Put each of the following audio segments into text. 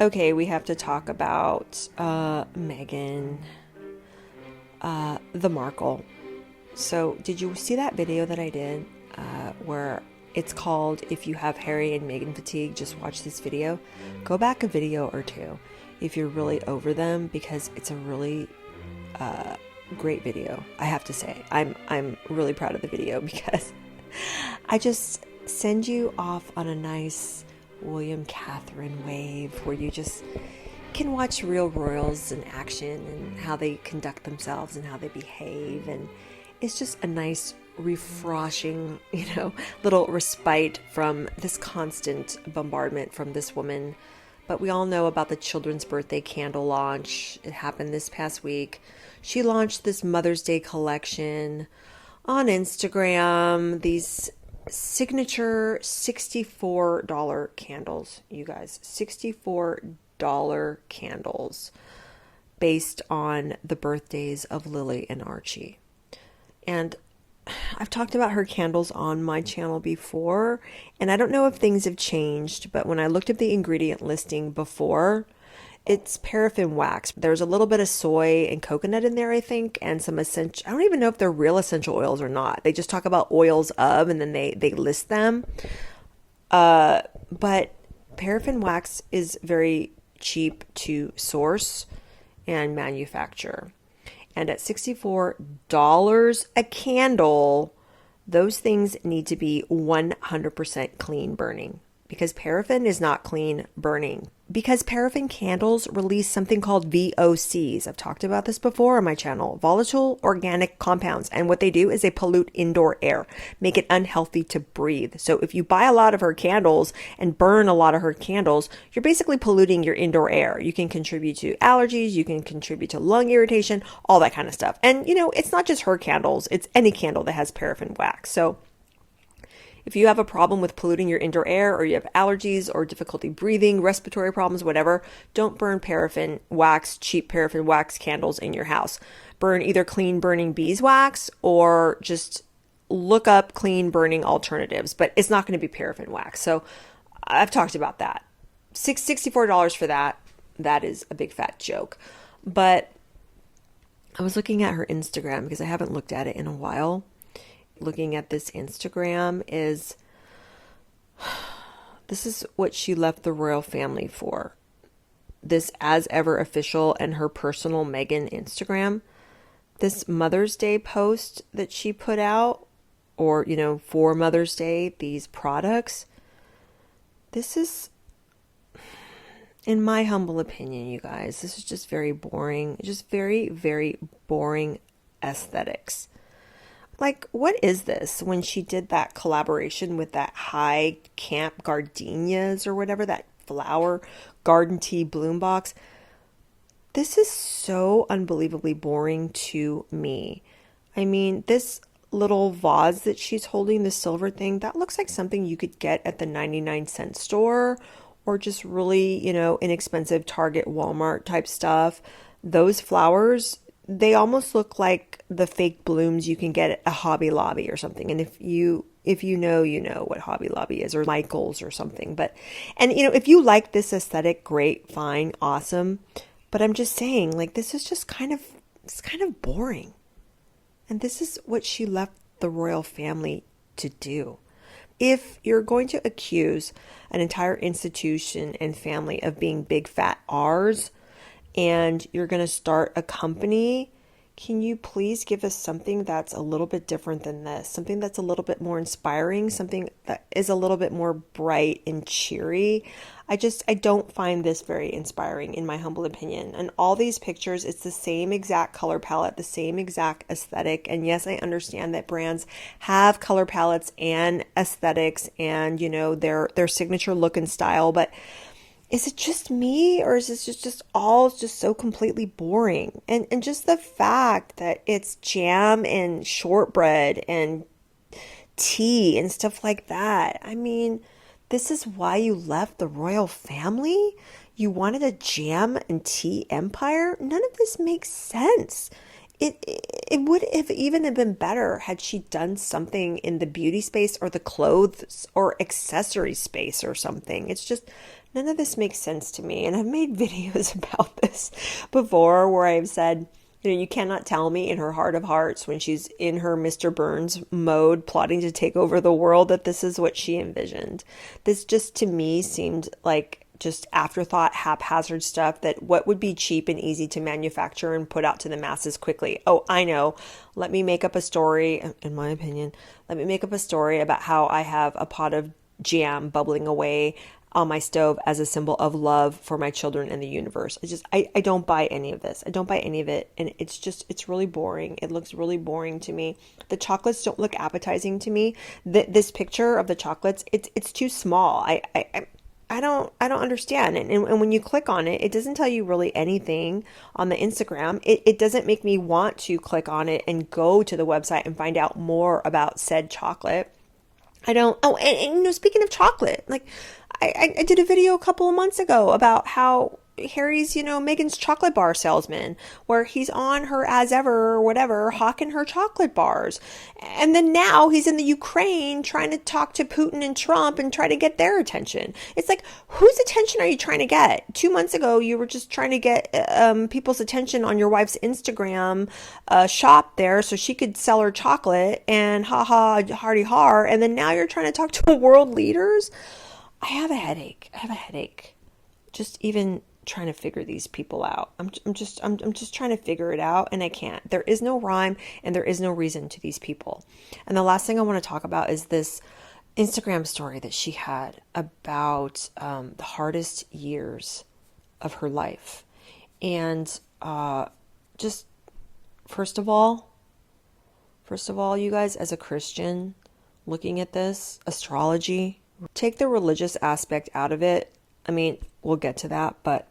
Okay, we have to talk about Meghan, the Markle. So, did you see that video that I did where it's called "If You Have Harry and Meghan Fatigue, Just Watch This Video"? Go back a video or two if you're really over them, because it's a really great video. I have to say, I'm really proud of the video because I just send you off on a nice William Catherine wave where you just can watch real royals in action and how they conduct themselves and how they behave. And it's just a nice, refreshing, little respite from this constant bombardment from this woman. But we all know about the children's birthday candle launch. It happened this past week. She launched this Mother's Day collection on Instagram. These signature $64 candles, you guys. $64 candles based on the birthdays of Lily and Archie. And I've talked about her candles on my channel before, and I don't know if things have changed, but when I looked at the ingredient listing before, it's paraffin wax. There's a little bit of soy and coconut in there, I think, and some essential, I don't even know if they're real essential oils or not. They just talk about oils of, and then they list them. But paraffin wax is very cheap to source and manufacture. And at $64 a candle, those things need to be 100% clean burning, because paraffin is not clean burning. Because paraffin candles release something called VOCs. I've talked about this before on my channel. Volatile organic compounds. And what they do is they pollute indoor air, make it unhealthy to breathe. So if you buy a lot of her candles and burn a lot of her candles, you're basically polluting your indoor air. You can contribute to allergies, you can contribute to lung irritation, all that kind of stuff. And it's not just her candles, it's any candle that has paraffin wax. So if you have a problem with polluting your indoor air, or you have allergies or difficulty breathing, respiratory problems, whatever, don't burn paraffin wax, cheap paraffin wax candles in your house. Burn either clean burning beeswax, or just look up clean burning alternatives, but it's not going to be paraffin wax. So I've talked about that. $64 for that. That is a big fat joke. But I was looking at her Instagram because I haven't looked at it in a while. Looking at this Instagram this is what she left the royal family for. This As Ever official and her personal Meghan Instagram. This Mother's Day post that she put out, or, for Mother's Day, these products. This is, in my humble opinion, you guys, this is just very boring. Just very, very boring aesthetics. Like, what is this? When she did that collaboration with that high camp gardenias or whatever, that flower garden tea bloom box. This is so unbelievably boring to me. I mean, this little vase that she's holding, the silver thing, that looks like something you could get at the 99-cent store, or just really, inexpensive Target, Walmart type stuff. Those flowers, they almost look like the fake blooms you can get at a Hobby Lobby or something. And if you know what Hobby Lobby is, or Michael's or something. And if you like this aesthetic, great, fine, awesome. But I'm just saying, like, this is just it's kind of boring. And this is what she left the royal family to do. If you're going to accuse an entire institution and family of being big fat R's, and you're going to start a company, can you please give us something that's a little bit different than this? Something that's a little bit more inspiring, something that is a little bit more bright and cheery. I don't find this very inspiring, in my humble opinion. And all these pictures, it's the same exact color palette, the same exact aesthetic. And yes, I understand that brands have color palettes and aesthetics and, their signature look and style, but is it just me, or is this just all just so completely boring? And just the fact that it's jam and shortbread and tea and stuff like that. I mean, this is why you left the royal family? You wanted a jam and tea empire? None of this makes sense. It would have even been better had she done something in the beauty space or the clothes or accessory space or something. It's just none of this makes sense to me. And I've made videos about this before where I've said, you cannot tell me in her heart of hearts when she's in her Mr. Burns mode plotting to take over the world that this is what she envisioned. This just to me seemed like just afterthought, haphazard stuff that what would be cheap and easy to manufacture and put out to the masses quickly. Oh, I know. Let me make up a story, in my opinion, let me make up a story about how I have a pot of jam bubbling away on my stove as a symbol of love for my children and the universe. I don't buy any of this. I don't buy any of it. And it's really boring. It looks really boring to me. The chocolates don't look appetizing to me. This picture of the chocolates, it's too small. I don't understand. And when you click on it, it doesn't tell you really anything on the Instagram. It doesn't make me want to click on it and go to the website and find out more about said chocolate. I don't. Oh, and speaking of chocolate, like I did a video a couple of months ago about how Harry's, Meghan's chocolate bar salesman, where he's on her as ever or whatever, hawking her chocolate bars. And then now he's in the Ukraine trying to talk to Putin and Trump and try to get their attention. It's like, whose attention are you trying to get? 2 months ago, you were just trying to get people's attention on your wife's Instagram shop there so she could sell her chocolate and hardy har. And then now you're trying to talk to world leaders. I have a headache. Just even trying to figure these people out. I'm just trying to figure it out, and I can't. There is no rhyme and there is no reason to these people. And the last thing I want to talk about is this Instagram story that she had about the hardest years of her life. And just first of all, you guys, as a Christian looking at this, astrology, take the religious aspect out of it. I mean, we'll get to that, but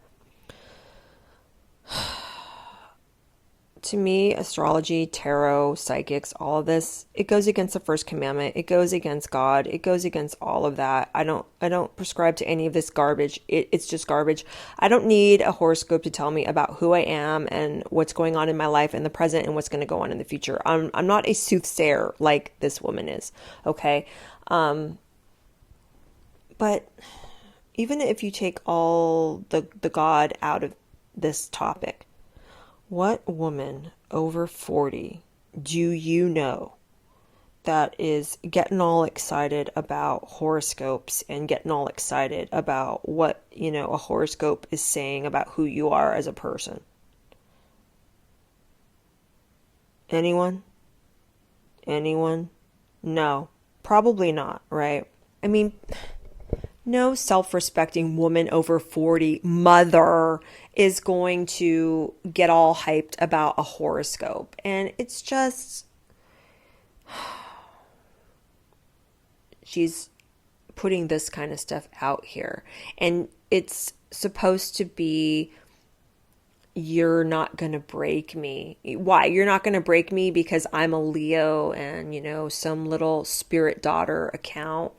to me, astrology, tarot, psychics, all of this, it goes against the first commandment. It goes against God. It goes against all of that. I don't prescribe to any of this garbage. It's just garbage. I don't need a horoscope to tell me about who I am and what's going on in my life in the present and what's going to go on in the future. I'm not a soothsayer like this woman is. Okay. But even if you take all the God out of this topic, what woman over 40 do you know that is getting all excited about horoscopes and getting all excited about what, a horoscope is saying about who you are as a person? Anyone? No, probably not, right? I mean, no self-respecting woman over 40 mother is going to get all hyped about a horoscope. And it's just, she's putting this kind of stuff out here. And it's supposed to be, you're not going to break me. Why? You're not going to break me because I'm a Leo and, some little spirit daughter account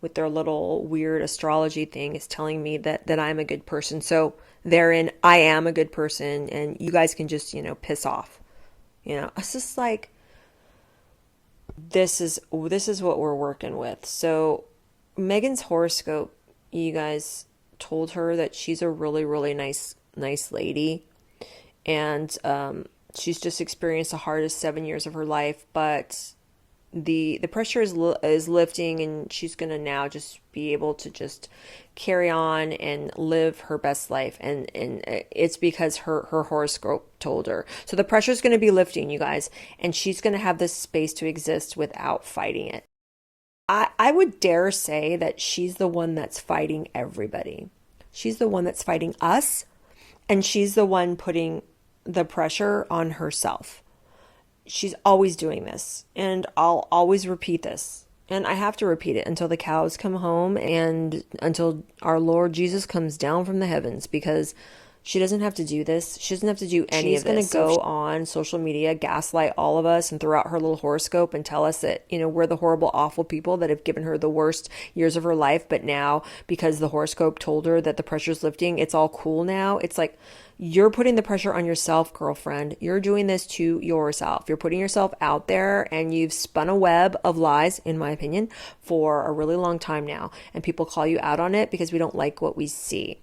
with their little weird astrology thing is telling me that I'm a good person. So therein, I am a good person and you guys can just, piss off. It's just like, this is what we're working with. So Meghan's horoscope, you guys, told her that she's a really, really nice lady. And she's just experienced the hardest 7 years of her life, but the pressure is lifting, and she's going to now just be able to just carry on and live her best life. And it's because her horoscope told her. So the pressure is going to be lifting, you guys, and she's going to have this space to exist without fighting it. I would dare say that she's the one that's fighting everybody. She's the one that's fighting us, and she's the one putting the pressure on herself. She's always doing this, and I'll always repeat this. And I have to repeat it until the cows come home and until our Lord Jesus comes down from the heavens, because She doesn't have to do this. She doesn't have to do any of this. She's going to go on social media, gaslight all of us, and throw out her little horoscope and tell us that, we're the horrible, awful people that have given her the worst years of her life. But now, because the horoscope told her that the pressure's lifting, it's all cool now. It's like, you're putting the pressure on yourself, girlfriend. You're doing this to yourself. You're putting yourself out there, and you've spun a web of lies, in my opinion, for a really long time now. And people call you out on it because we don't like what we see.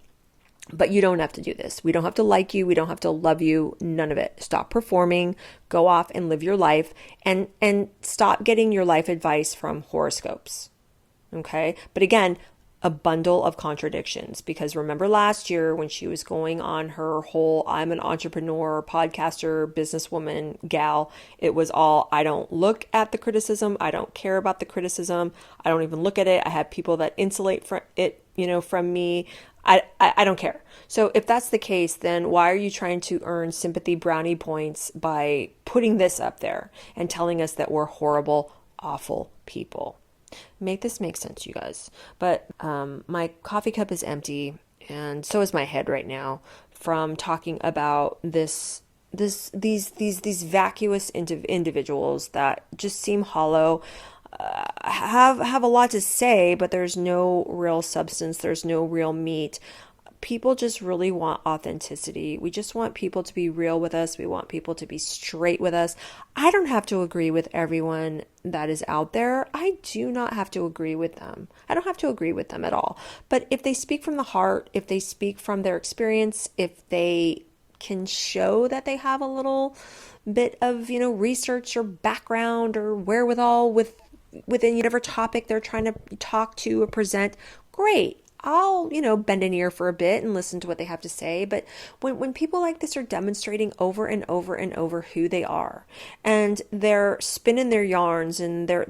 But you don't have to do this. We don't have to like you. We don't have to love you. None of it. Stop performing. Go off and live your life, and stop getting your life advice from horoscopes. Okay? But again, a bundle of contradictions, because remember last year when she was going on her whole I'm an entrepreneur, podcaster, businesswoman gal, it was all, I don't look at the criticism. I don't care about the criticism. I don't even look at it. I have people that insulate from it, from me. I don't care. So if that's the case, then why are you trying to earn sympathy brownie points by putting this up there and telling us that we're horrible, awful people? Make this make sense, you guys. But my coffee cup is empty, and so is my head right now from talking about these vacuous individuals that just seem hollow. Have a lot to say, but there's no real substance. There's no real meat. People just really want authenticity. We just want people to be real with us. We want people to be straight with us. I don't have to agree with everyone that is out there. I do not have to agree with them. I don't have to agree with them at all. But if they speak from the heart, if they speak from their experience, if they can show that they have a little bit of, research or background or wherewithal within whatever topic they're trying to talk to or present, great. I'll, bend an ear for a bit and listen to what they have to say. But when people like this are demonstrating over and over and over who they are, and they're spinning their yarns, and they're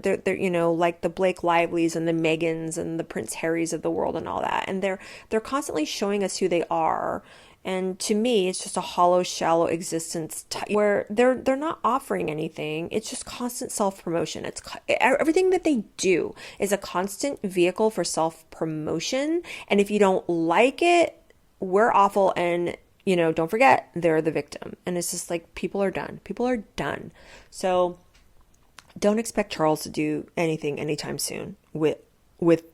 like the Blake Lively's and the Meghans and the Prince Harrys of the world and all that, and they're constantly showing us who they are. And to me, it's just a hollow, shallow existence where they're not offering anything. It's just constant self-promotion. It's everything that they do is a constant vehicle for self-promotion. And if you don't like it, we're awful. And, don't forget, they're the victim. And it's just like, people are done. People are done. So don't expect Charles to do anything anytime soon with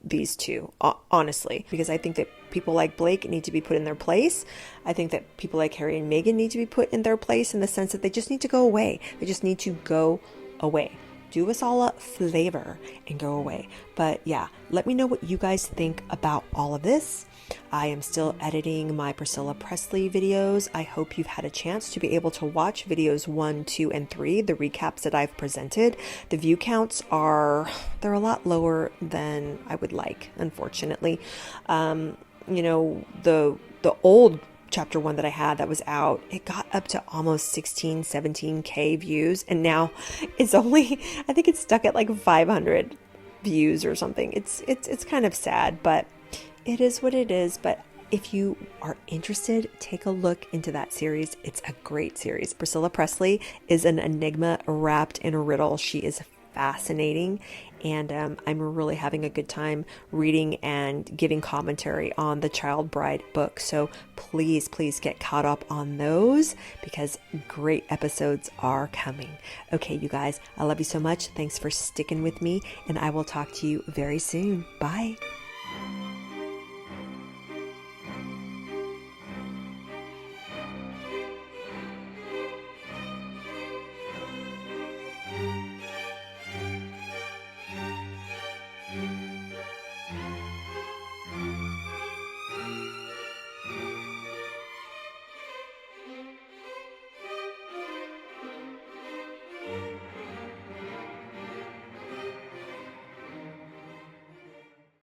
these two, honestly, because I think that people like Blake need to be put in their place. I think that people like Harry and Meghan need to be put in their place in the sense that they just need to go away. They just need to go away. Do us all a flavor and go away. But yeah, let me know what you guys think about all of this. I am still editing my Pricilla Presley videos. I hope you've had a chance to be able to watch videos 1, 2, and 3, the recaps that I've presented. The view counts they're a lot lower than I would like, unfortunately. The old chapter 1 that I had that was out, it got up to almost 16, 17K views. And now it's only, I think it's stuck at like 500 views or something. It's kind of sad, but it is what it is. But if you are interested, take a look into that series. It's a great series. Pricilla Presley is an enigma wrapped in a riddle. She is fascinating, and I'm really having a good time reading and giving commentary on the Child Bride book. So please get caught up on those, because great episodes are coming. Okay, you guys, I love you so much. Thanks for sticking with me, and I will talk to you very soon. Bye.